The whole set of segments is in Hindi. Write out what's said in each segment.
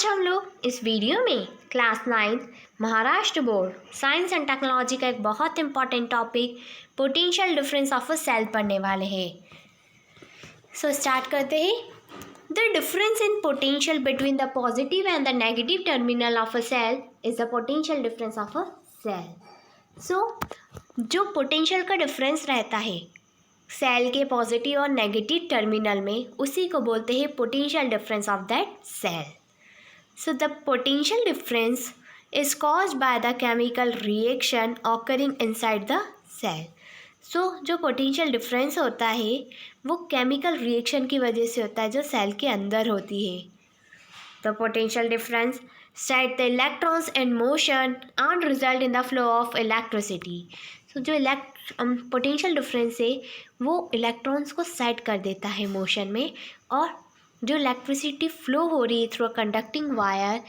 आज हम लोग इस वीडियो में class 9 Maharashtra board science and technology का एक बहुत important topic potential difference of a cell पढ़ने वाले हैं। सो स्टार्ट करते हैं। The difference in potential between the positive and the negative terminal of a cell is the potential difference of a cell. So जो पोटेंशियल का डिफरेंस रहता है सेल के पॉजिटिव और नेगेटिव टर्मिनल में, उसी को बोलते हैं potential difference of that cell. So the potential difference is caused by the chemical reaction occurring inside the cell. So जो potential difference होता है वो chemical reaction की वजह से होता है जो सेल के अंदर होती है। The potential difference set the electrons in motion and result in the flow of electricity. So जो potential difference है वो electrons को set कर देता है motion में, और जो इलेक्ट्रिसिटी फ्लो हो रही है थ्रू कंडक्टिंग वायर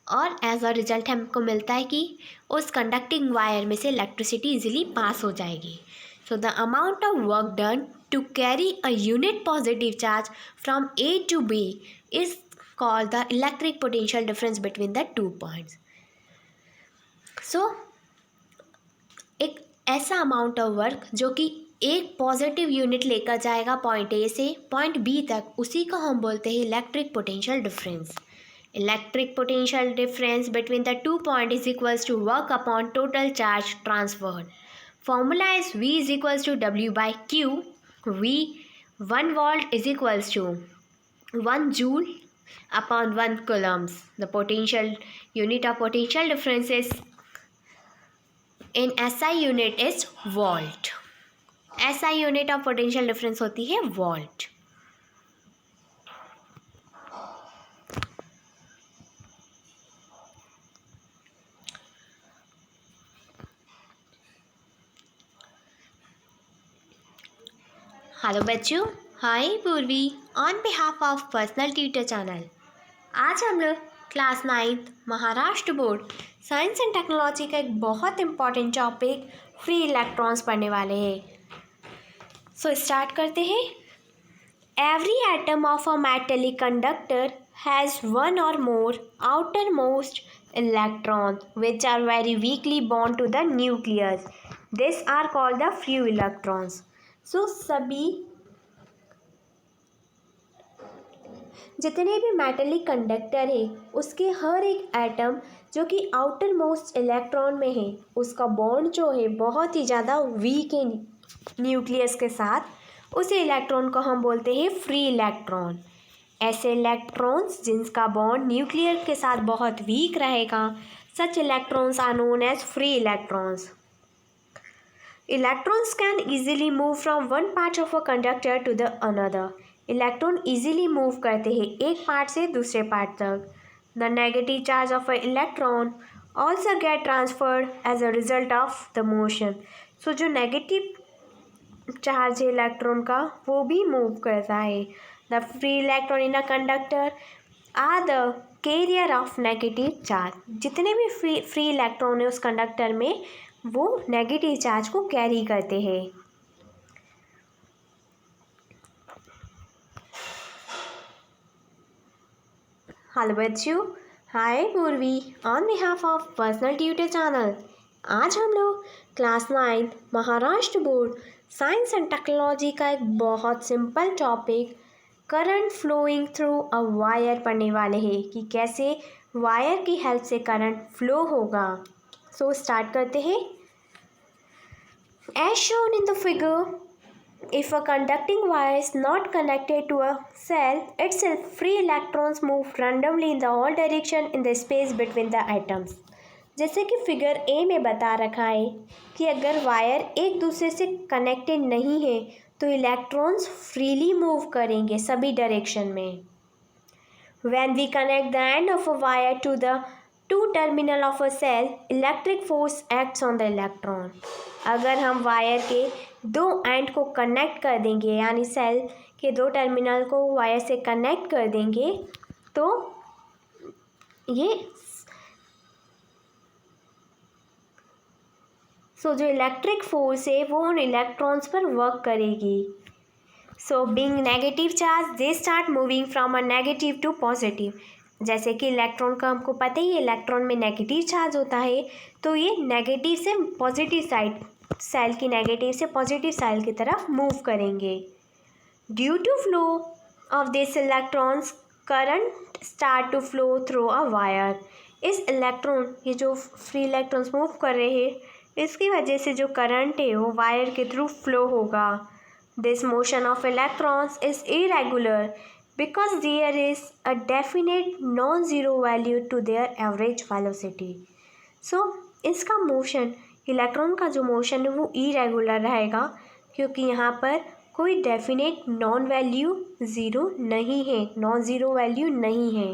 और एज अ रिजल्ट हमको मिलता है कि उस कंडक्टिंग वायर में से इलेक्ट्रिसिटी इजीली पास हो जाएगी। So the amount of work done to carry a unit positive charge from A to B is called the electric potential difference between the two points. So एक ऐसा अमाउंट ऑफ वर्क जो कि एक पॉजिटिव यूनिट लेकर जाएगा पॉइंट ए से पॉइंट बी तक, उसी को हम बोलते हैं electric potential difference. Electric potential difference between the two point is equals to work upon total charge transferred. Formula is V is equals to W by Q। V 1 volt is equals to 1 joule upon 1 coulombs. The potential unit of potential difference is in SI unit is volt. SI unit of potential difference होती है वोल्ट। हेलो बच्चों, hi Purvi on behalf of personal tutor channel. आज हम लोग class 9 Maharashtra board science and technology का एक बहुत इंपॉर्टेंट टॉपिक फ्री इलेक्ट्रॉन्स पढ़ने वाले हैं। सो स्टार्ट करते हैं। Every atom of a metallic conductor has one और मोर outermost electron which are very weakly bound to the nucleus. These are called the free electrons. So सभी जितने भी मेटेलिक कंडक्टर है उसके हर एक एटम जो कि आउटर मोस्ट इलेक्ट्रॉन में है, उसका बॉन्ड जो है बहुत ही ज़्यादा वीक है न्यूक्लियस के साथ, उसी इलेक्ट्रॉन को हम बोलते हैं फ्री इलेक्ट्रॉन। ऐसे इलेक्ट्रॉन्स जिनका बॉन्ड न्यूक्लियर के साथ बहुत वीक रहेगा, such electrons are known as free electrons. Electrons can easily move from one part of a conductor to the another. Electron easily move करते हैं एक पार्ट से दूसरे पार्ट तक। The negative charge of a electron also get transferred as a result of the motion. So जो नेगेटिव चार्ज है इलेक्ट्रॉन का वो भी मूव करता है। The free electron in a conductor are the carrier of negative charge. जितने भी फ्री इलेक्ट्रॉन है उस कंडक्टर में वो नेगेटिव चार्ज को कैरी करते हैं। हेलो बच्चों, hi Purvi on behalf of personal tutor channel. आज हम लोग class 9 Maharashtra board science and technology का एक बहुत simple topic current flowing through a wire पढ़ने वाले हैं कि कैसे वायर की हेल्प से करंट फ्लो होगा। सो स्टार्ट करते हैं। As shown in the figure, if a conducting wire is not connected to a cell itself, free electrons move randomly in the all direction in the space between the atoms. जैसे कि फिगर ए में बता रखा है कि अगर वायर एक दूसरे से कनेक्टेड नहीं है तो इलेक्ट्रॉन्स फ्रीली मूव करेंगे सभी डायरेक्शन में। When we connect the end of a wire to the two terminal of a cell, electric force acts on the electron. अगर हम वायर के दो एंड को कनेक्ट कर देंगे, यानी सेल के दो टर्मिनल को वायर से कनेक्ट कर देंगे, तो ये जो इलेक्ट्रिक फोर्स है वो उन इलेक्ट्रॉन्स पर वर्क करेगी। So being negative charge, they start moving from a negative to positive. जैसे कि इलेक्ट्रॉन का हमको पता ही है, इलेक्ट्रॉन में नेगेटिव चार्ज होता है, तो ये नेगेटिव से पॉजिटिव साइड, सेल की नेगेटिव से पॉजिटिव साइड की तरफ मूव करेंगे। Due to flow of this electrons current start to flow through a wire. इस इलेक्ट्रॉन, ये जो फ्री इलेक्ट्रॉन्स मूव कर रहे हैं, इसकी वजह से जो करंट है वो वायर के थ्रू फ्लो होगा। This motion of electrons is irregular because there is a definite non-zero value to their average velocity. So इसका मोशन, इलेक्ट्रॉन का जो मोशन है वो इरेगुलर रहेगा, क्योंकि यहाँ पर कोई डेफिनेट नॉन वैल्यू ज़ीरो नहीं है, नॉन ज़ीरो वैल्यू नहीं है।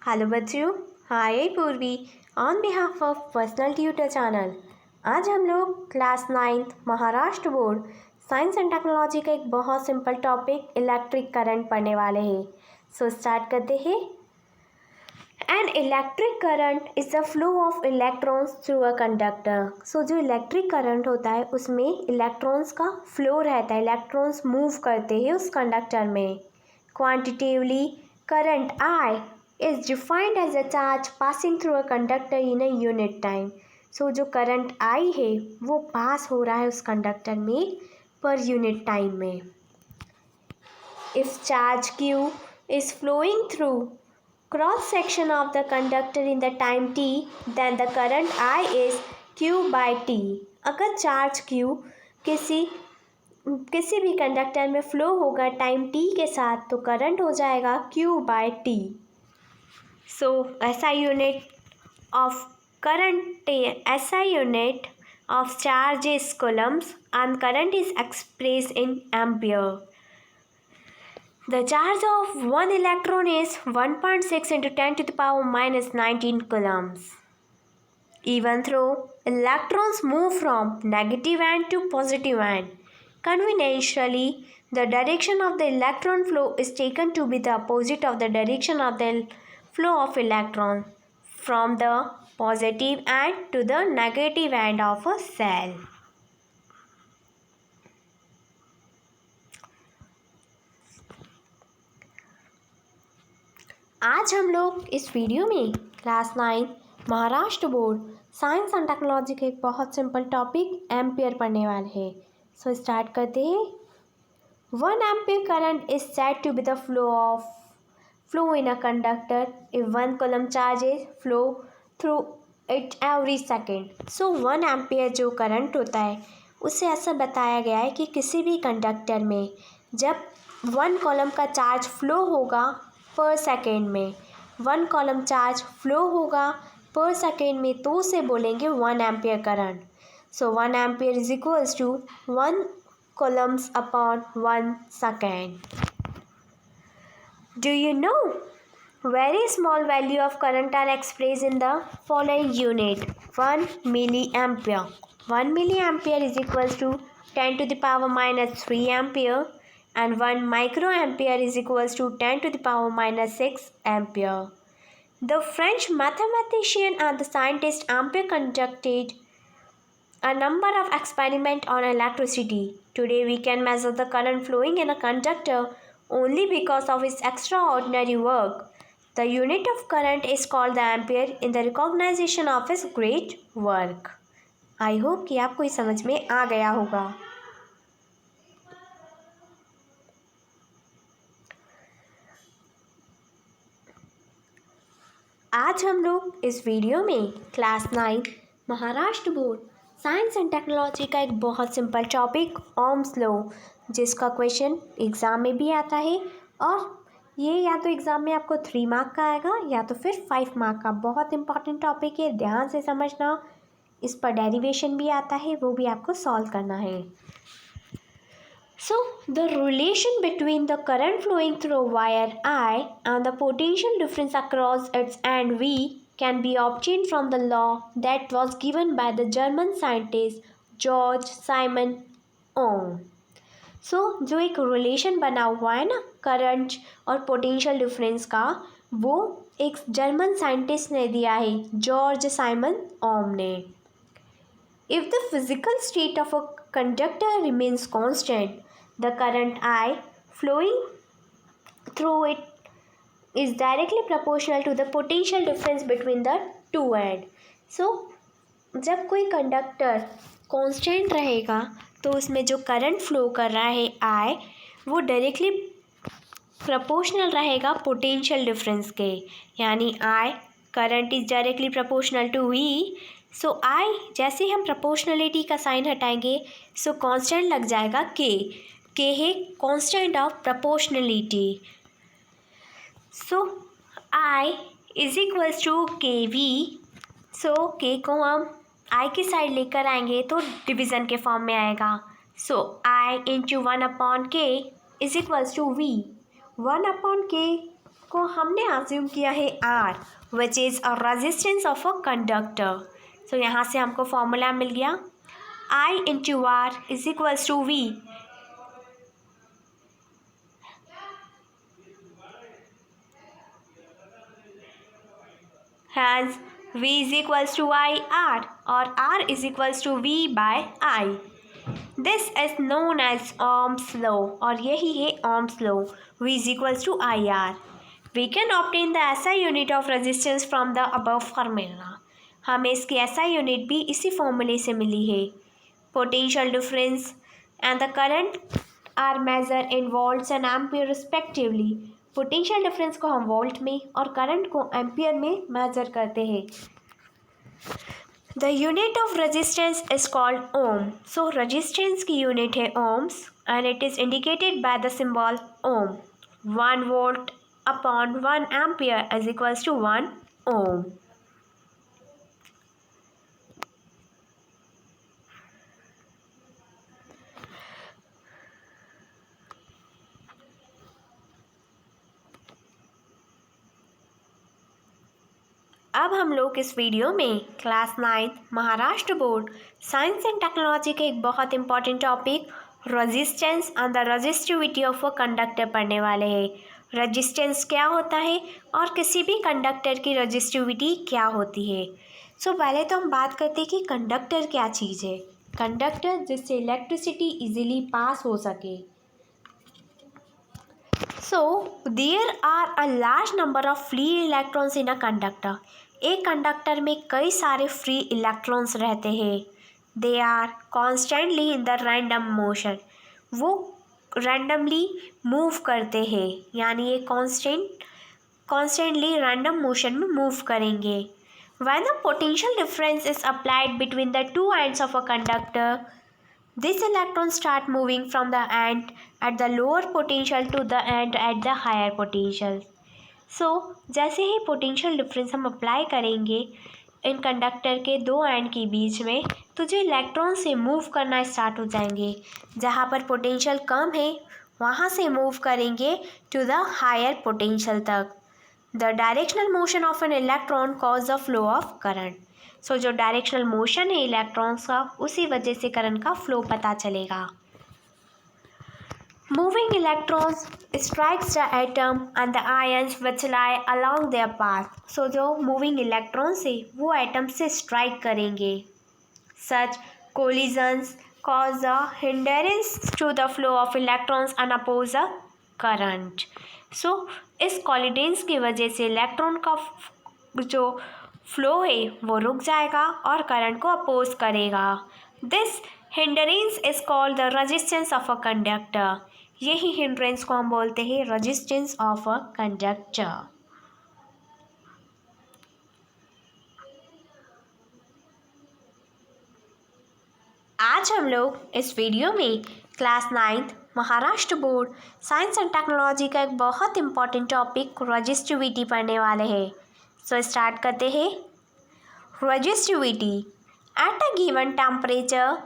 हेलो बच्चों, hi Purvi on behalf of personal tutor channel. आज हम लोग class 9th Maharashtra board science and technology का एक बहुत सिंपल टॉपिक इलेक्ट्रिक करंट पढ़ने वाले हैं। सो स्टार्ट करते हैं। An electric current is the flow of electrons through a conductor. So जो इलेक्ट्रिक करंट होता है उसमें इलेक्ट्रॉन्स का फ्लो रहता है, इलेक्ट्रॉन्स मूव करते हैं उस कंडक्टर में। Quantitatively current I is defined as a charge passing through a conductor in a unit time. So जो करंट I है वो पास हो रहा है उस कंडक्टर में पर यूनिट टाइम में। If charge Q is flowing through cross section of the conductor in the time t, then the current I is Q by T. अगर चार्ज Q किसी भी कंडक्टर में फ्लो होगा टाइम t के साथ, तो करंट हो जाएगा Q by T. So SI unit of current, SI unit of charge is coulombs and current is expressed in ampere. The charge of one electron is 1.6 into 10 to the power minus 19 coulombs. Even though electrons move from negative end to positive end, conventionally the direction of the electron flow is taken to be the opposite of the direction of the flow of electrons from the positive end to the negative end of a cell. आज हम लोग इस वीडियो में class 9 Maharashtra board science and technology के एक बहुत सिंपल टॉपिक एम्पियर पढ़ने वाले हैं। सो स्टार्ट करते हैं। 1 ampere current is said to be the flow in a conductor if 1 coulomb charges flow through it every second. So 1 ampere जो करंट होता है उससे ऐसा बताया गया है कि किसी भी कंडक्टर में जब 1 कॉलम का चार्ज फ्लो होगा पर सेकेंड में, 1 कॉलम चार्ज फ्लो होगा पर सेकेंड में, तो उसे बोलेंगे 1 ampere current. So 1 ampere is equals to 1 coulombs upon 1 second. Do you know very small value of current are expressed in the following unit? 1 milliampere. 1 milliampere is equals to 10 to the power minus 3 ampere, and 1 microampere is equals to 10 to the power minus 6 ampere. The French mathematician and the scientist Ampere conducted a number of experiments on electricity. Today we can measure the current flowing in a conductor only because of its extraordinary work. The unit of current is called the ampere in the recognition of his great work. I hope कि आपको ये समझ में आ गया होगा। आज हम लोग इस वीडियो में class 9 Maharashtra board science and technology का एक बहुत सिंपल टॉपिक ओम्स लॉ, जिसका क्वेश्चन एग्ज़ाम में भी आता है, और ये या तो एग्ज़ाम में आपको 3 मार्क का आएगा या तो फिर 5 मार्क का। बहुत इंपॉर्टेंट टॉपिक है, ध्यान से समझना। इस पर डेरिवेशन भी आता है, वो भी आपको सॉल्व करना है। So the relation between the current flowing through wire I and the potential difference across its end V can be obtained from the law that was given by the German scientist George Simon Ohm. So जो एक रिलेशन बना हुआ है ना करंट और पोटेंशियल डिफरेंस का, वो एक जर्मन साइंटिस्ट ने दिया है, जॉर्ज साइमन ओम ने। If the physical state of a conductor remains constant, the current I flowing through it is directly proportional to the potential difference between the two ends. So जब कोई कंडक्टर कांस्टेंट रहेगा तो उसमें जो करंट फ्लो कर रहा है आई वो डायरेक्टली प्रोपोर्शनल रहेगा पोटेंशियल डिफरेंस के, यानी I current is directly proportional to V. So I जैसे ही हम प्रोपोर्शनलिटी का साइन हटाएंगे सो कांस्टेंट लग जाएगा के है constant of proportionality. So I is equals to K V. So K को हम आई की साइड लेकर आएंगे तो डिवीज़न के फॉर्म में आएगा। So I into 1/k is equals to V. 1/k को हमने अज्यूम किया है R which is a resistance of a conductor. So यहाँ से हमको फॉर्मूला मिल गया I into R is equals to V. Hence V is equals to IR or R is equals to V by I. This is known as Ohm's law और यही है Ohm's law. V is equals to IR. We can obtain the SI unit of resistance from the above formula. हमें इसकी SI unit भी इसी फॉर्मूले से मिली है। Potential difference and the current are measured in volts and ampere respectively. Potential difference को हम वोल्ट में और करंट को एम्पियर में मेजर करते हैं। The unit of resistance is called ohm. So resistance की यूनिट है ohms and it is indicated by the symbol ohm. 1 volt upon 1 ampere is equals to 1 ohm. अब हम लोग इस वीडियो में class 9 Maharashtra board science and technology के एक बहुत important topic resistance and the resistivity of a conductor पढ़ने वाले हैं। रेजिस्टेंस क्या होता है और किसी भी कंडक्टर की रेजिस्टिविटी क्या होती है। सो पहले तो हम बात करते हैं कि कंडक्टर क्या चीज़ है। कंडक्टर जिससे इलेक्ट्रिसिटी इजीली पास हो सके। So there are a large number of free electrons in a conductor. एक कंडक्टर में कई सारे फ्री इलेक्ट्रॉन्स रहते हैं। They are constantly in the random motion. वो रैंडमली मूव करते हैं, यानी ये कॉन्स्टेंटली रैंडम मोशन में मूव करेंगे। When the potential difference is applied between the two ends of a conductor, this electron start moving from the end at the lower potential to the end at the higher potential. So जैसे ही पोटेंशियल डिफरेंस हम अप्लाई करेंगे इन कंडक्टर के दो एंड के बीच में, तो जो इलेक्ट्रॉन से मूव करना स्टार्ट हो जाएंगे। जहाँ पर पोटेंशियल कम है वहाँ से मूव करेंगे टू द हायर पोटेंशियल तक। The directional motion of an electron cause the flow of current. So जो डायरेक्शनल मोशन है इलेक्ट्रॉन्स का, उसी वजह से करंट का फ्लो पता चलेगा। Moving electrons strikes the atom and the ions which lie along their path. So जो मूविंग इलेक्ट्रॉन्स है वो एटम से स्ट्राइक करेंगे। Such collisions cause the hindrance to the flow of electrons and oppose the current. So इस कोलिडेंस की वजह से इलेक्ट्रॉन का जो फ्लो है वो रुक जाएगा और करंट को अपोज करेगा। This hindrance is called the resistance of a conductor. यही हिंड्रेंस को हम बोलते हैं रेजिस्टेंस ऑफ अ कंडक्टर। आज हम लोग इस वीडियो में class 9 Maharashtra board science and technology का एक बहुत इंपॉर्टेंट टॉपिक रेजिस्टिविटी पढ़ने वाले हैं। सो स्टार्ट करते हैं। Resistivity at a given temperature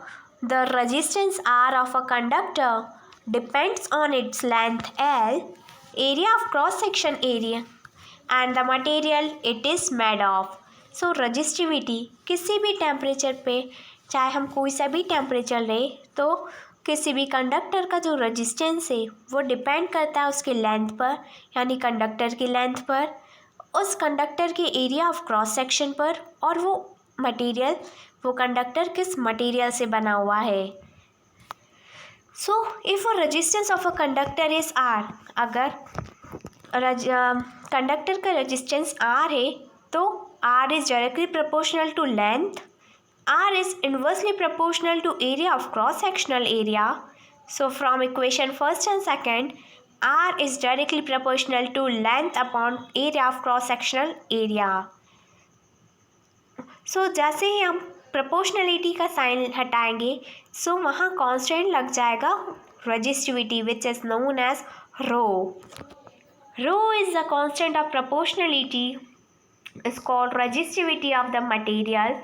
the resistance R of a conductor depends on its length L, area of cross section area and the material it is made of. So resistivity किसी भी टेम्परेचर पे, चाहे हम कोई सा भी टेम्परेचर ले, तो किसी भी कंडक्टर का जो रेजिस्टेंस है वो डिपेंड करता है उसके लेंथ पर, यानी कंडक्टर की लेंथ पर, उस कंडक्टर के एरिया ऑफ क्रॉस सेक्शन पर और वो मटेरियल, वो कंडक्टर किस मटेरियल से बना हुआ है। So if a resistance of a conductor is R, अगर कंडक्टर का रेजिस्टेंस आर है तो R is directly proportional to length, R is inversely proportional to area of cross sectional area. So from equation first and second, R is directly proportional to length upon area of cross sectional area. So जैसे ही हम प्रोपोर्शनलिटी का साइन हटाएंगे सो वहाँ कांस्टेंट लग जाएगा resistivity which is known as rho. Rho is the constant of proportionality is called resistivity of the material.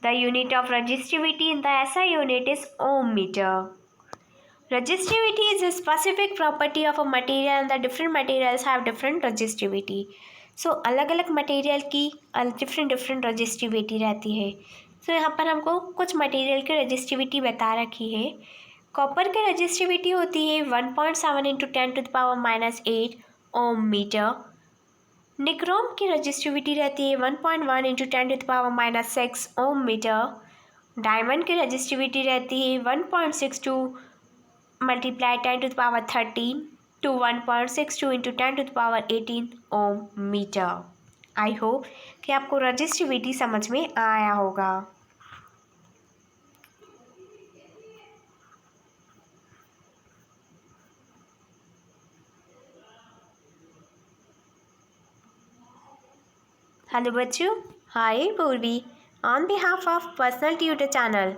The unit of resistivity in the SI unit is ohm meter. Resistivity is a specific property of a material and the different materials have different resistivity. So अलग अलग मटेरियल की डिफरेंट रजिस्टिविटी रहती है. सो यहाँ पर हमको कुछ मटेरियल की रजिस्टिविटी बता रखी है. कॉपर की रजिस्टिविटी होती है 1.7 इंटू 10⁻⁸ ओम मीटर. निक्रोम की रजिस्टिविटी रहती है 1.1 इंटू 10⁻⁶ ओम मीटर. डायमंड की रजिस्टिविटी रहती है 1.62 multiply 10⁻13 to 1.62 into 10⁻18 ohm metre. I hope कि आपको रजिस्टिविटी समझ में आया होगा. हेलो बच्चों, hi Purvi on behalf of personal tutor channel.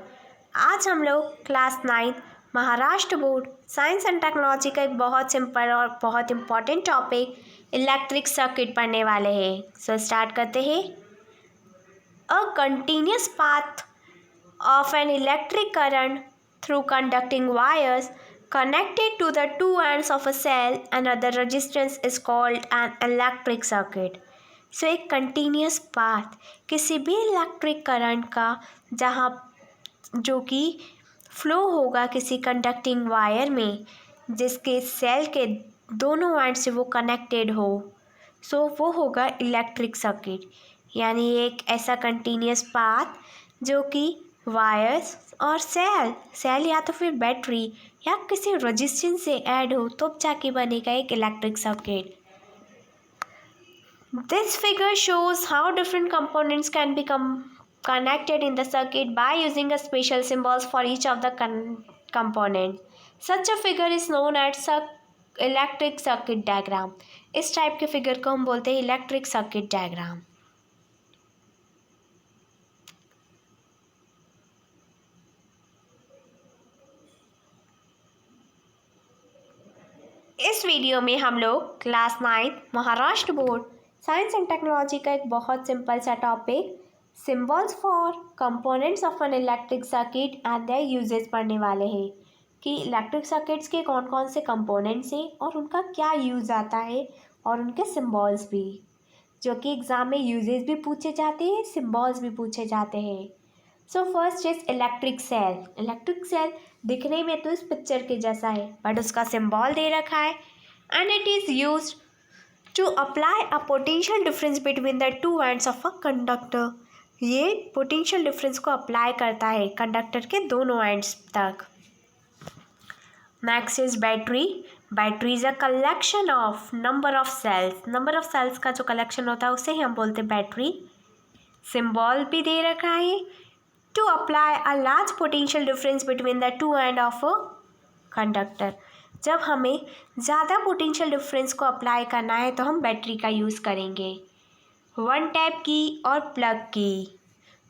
आज हम लोग class 9 Maharashtra board science and technology का एक बहुत सिंपल और बहुत इम्पॉर्टेंट टॉपिक इलेक्ट्रिक सर्किट पढ़ने वाले हैं. सो स्टार्ट करते हैं. A continuous path of N electric current through conducting wires connected to the two ends of a cell and other resistance is called an electric circuit. सो एक कंटिन्यूस पाथ किसी भी इलेक्ट्रिक करंट का जहाँ जो कि फ्लो होगा किसी कंडक्टिंग वायर में जिसके सेल के दोनों एंड से वो कनेक्टेड हो, सो वो होगा इलेक्ट्रिक सर्किट. यानी एक ऐसा कंटिन्यूस पाथ जो कि वायर्स और सेल या तो फिर बैटरी या किसी रेजिस्टेंस से ऐड हो तो जाके बनेगा एक electric circuit. This figure shows how different components can be connected in the circuit by using a special symbols for each of the component. Such a figure is known as electric circuit diagram. इस टाइप के फिगर को हम बोलते हैं इलेक्ट्रिक सर्किट डायग्राम. इस वीडियो में हम लोग class 9 Maharashtra board science and technology का एक बहुत सिंपल सा topic symbols for components of an electric circuit and there uses पढ़ने वाले हैं कि इलेक्ट्रिक सर्किट्स के कौन कौन से कंपोनेंट्स हैं और उनका क्या यूज़ आता है और उनके सिम्बॉल्स भी, जो कि एग्ज़ाम में यूजेस भी पूछे जाते हैं, सिम्बॉल्स भी पूछे जाते हैं. So first is electric cell. Electric cell दिखने में तो इस पिक्चर के जैसा है बट उसका सिम्बॉल दे रखा है and it is used to apply a potential difference between the two ends of a conductor. ये पोटेंशियल डिफरेंस को अप्लाई करता है कंडक्टर के दोनों एंड्स तक. Next is battery. Battery is a collection of number of cells. Number of cells का जो कलेक्शन होता है उसे ही हम बोलते हैं बैटरी. सिम्बॉल भी दे रखा है to apply a large potential difference between the two end of a conductor. जब हमें ज़्यादा पोटेंशियल डिफरेंस को अप्लाई करना है तो हम बैटरी का यूज़ करेंगे. वन टैप की और plug key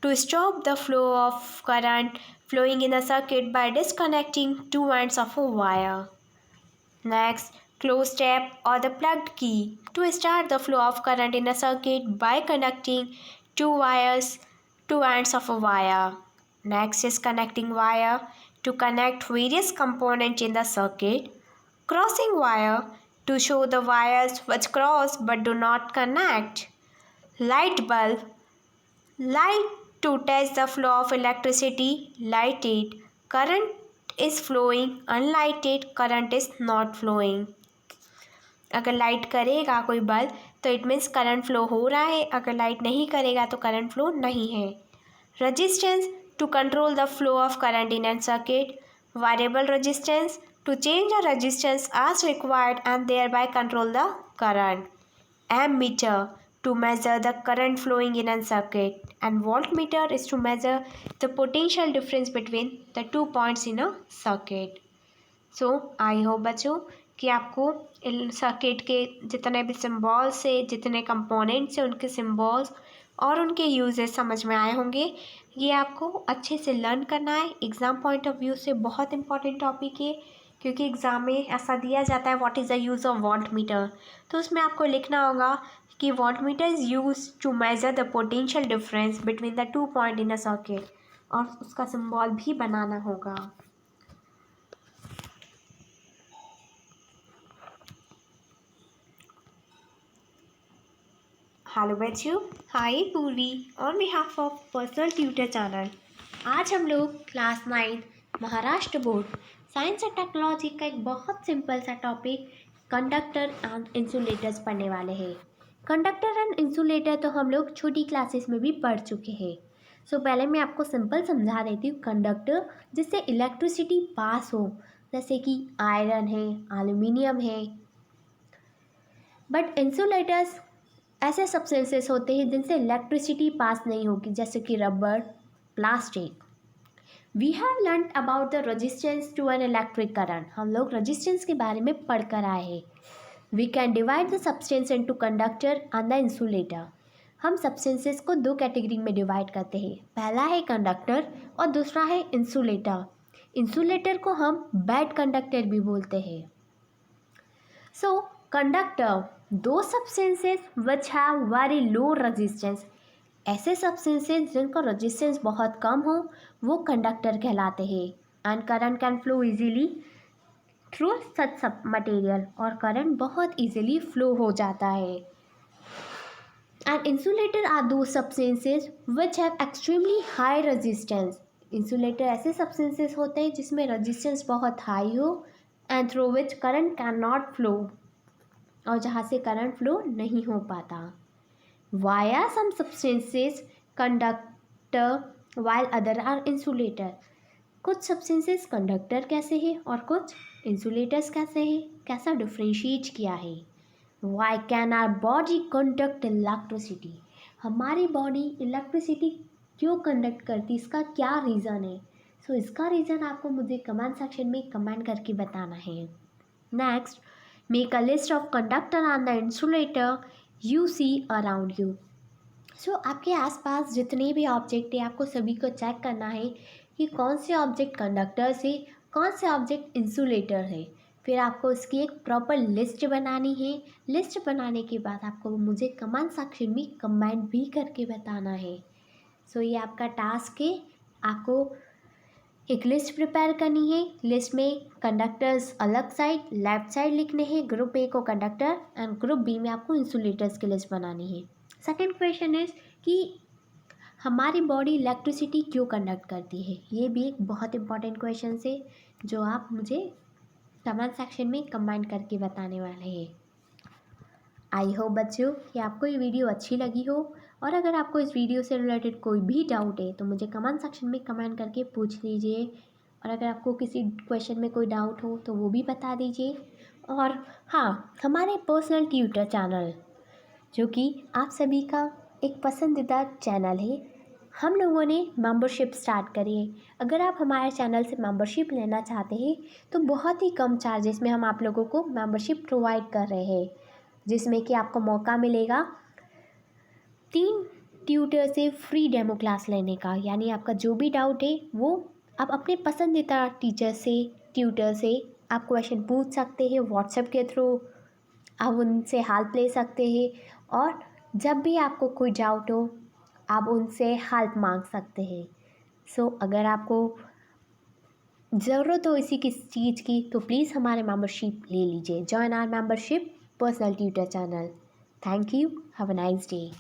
to stop the flow of current flowing in a circuit by disconnecting two ends of a wire. Next, close tab or the plugged key to start the flow of current in a circuit by connecting two ends of a wire. Next is connecting wire to connect various components in the circuit. Crossing wire to show the wires which cross but do not connect. Light bulb. Light to test the flow of electricity. Lighted. Current is flowing. Unlighted. Current is not flowing. अगर लाइट करेगा कोई बल्ब तो इट मीन्स करंट फ्लो हो रहा है, अगर लाइट नहीं करेगा तो करंट फ्लो नहीं है. resistance to control the flow of current in a circuit, variable resistance to change the resistance as required and thereby control the current, ammeter to measure the current flowing in a circuit, and voltmeter is to measure the potential difference between the 2 points in a circuit. So I hope बच्चों कि आपको सर्किट के जितने भी सिम्बॉल्स से, जितने कंपोनेंट्स से, उनके सिम्बॉल्स और उनके यूजेस समझ में आए होंगे। ये आपको अच्छे से लर्न करना है। एग्ज़ाम पॉइंट ऑफ व्यू से बहुत इंपॉर्टेंट टॉपिक है, क्योंकि एग्ज़ाम में ऐसा दिया जाता है what is the use of voltmeter. तो उसमें आपको लिखना होगा कि voltmeter is use to measure the potential difference between the 2 point in a circuit, और उसका सिम्बॉल भी बनाना होगा। हेलो बच्चों, hi Purvi on behalf of personal tutor channel. आज हम लोग class 9 Maharashtra board science and technology का एक बहुत सिंपल सा टॉपिक कंडक्टर एंड इंसुलेटर्स पढ़ने वाले हैं। कंडक्टर एंड इंसुलेटर तो हम लोग छोटी क्लासेस में भी पढ़ चुके हैं। सो पहले मैं आपको सिंपल समझा देती हूँ। कंडक्टर जिससे इलेक्ट्रिसिटी पास हो, जैसे कि आयरन है, एल्यूमिनियम है। बट इंसुलेटर्स ऐसे सब्सटेंसेस होते हैं जिनसे इलेक्ट्रिसिटी पास नहीं होगी, जैसे कि rubber, plastic. We have learn about the resistance to an electric current. हम लोग रेजिस्टेंस के बारे में पढ़ कर आए हैं। We can divide the substance into conductor and the insulator. हम सब्सटेंसेस को 2 कैटेगरी में डिवाइड करते हैं। पहला है कंडक्टर और दूसरा है इंसुलेटर। इंसुलेटर को हम बैड कंडक्टर भी बोलते हैं। सो कंडक्टर, दो substances which have very low resistance. ऐसे सब्सटेंसेस जिनका रेजिस्टेंस बहुत कम हो वो कंडक्टर कहलाते हैं। And current can flow easily through such सब मटेरियल, और करंट बहुत इजीली फ्लो हो जाता है। And insulator are those substances which have extremely high resistance. Insulator ऐसे सब्सटेंसेस होते हैं जिसमें रेजिस्टेंस बहुत हाई हो and through which current can not flow, और जहाँ से करंट फ्लो नहीं हो पाता। Via some substances conductor while other are insulator. कुछ सब्सटेंसेस कंडक्टर कैसे हैं और कुछ इंसुलेटर्स कैसे हैं, कैसा डिफ्रेंशिएट किया है। Why can our body conduct electricity. हमारी बॉडी इलेक्ट्रिसिटी क्यों कंडक्ट करती, इसका क्या रीज़न है। सो इसका रीज़न आपको मुझे कमेंट सेक्शन में कमेंट करके बताना है। Next, make a list of conductor and the insulator you see around you. So आपके आसपास जितने भी ऑब्जेक्ट है, आपको सभी को चेक करना है कि कौन से ऑब्जेक्ट कंडक्टर्स है, कौन से ऑब्जेक्ट इंसुलेटर है। फिर आपको इसकी एक प्रॉपर लिस्ट बनानी है। लिस्ट बनाने के बाद आपको मुझे कमेंट सेक्शन में कमेंट भी करके बताना है। सो ये आपका टास्क है। आपको एक लिस्ट प्रिपेयर करनी है। लिस्ट में कंडक्टर्स अलग साइड, लेफ्ट साइड लिखने हैं। ग्रुप ए को कंडक्टर एंड ग्रुप बी में आपको इंसुलेटर्स की लिस्ट बनानी है। सेकेंड क्वेश्चन इज कि हमारी बॉडी इलेक्ट्रिसिटी क्यों कंडक्ट करती है। ये भी एक बहुत इंपॉर्टेंट क्वेश्चन है जो आप मुझे कमेंट सेक्शन में कमेंट करके बताने वाले हैं। आई होप बच्चों कि आपको ये वीडियो अच्छी लगी हो, और अगर आपको इस वीडियो से रिलेटेड कोई भी डाउट है तो मुझे कमेंट सेक्शन में कमेंट करके पूछ लीजिए। और अगर आपको किसी क्वेश्चन में कोई डाउट हो तो वो भी बता दीजिए। और हाँ, हमारे पर्सनल ट्यूटर चैनल जो कि आप सभी का एक पसंदीदा चैनल है, हम लोगों ने मेंबरशिप स्टार्ट करी है। अगर आप हमारे चैनल से मेंबरशिप लेना चाहते हैं तो बहुत ही कम चार्जेस में हम आप लोगों को मेंबरशिप प्रोवाइड कर रहे हैं, जिसमें कि आपको मौका मिलेगा 3 ट्यूटर से फ्री डेमो क्लास लेने का। यानी आपका जो भी डाउट है वो आप अपने पसंदीदा टीचर से, ट्यूटर से आप क्वेश्चन पूछ सकते हैं। व्हाट्सएप के थ्रू आप उनसे हेल्प ले सकते हैं, और जब भी आपको कोई डाउट हो आप उनसे हेल्प मांग सकते हैं। सो अगर आपको ज़रूरत हो इसी किसी चीज़ की तो प्लीज़ हमारे मेंबरशिप ले लीजिए। Join our membership personal tutor channel. Thank you. Have a nice day.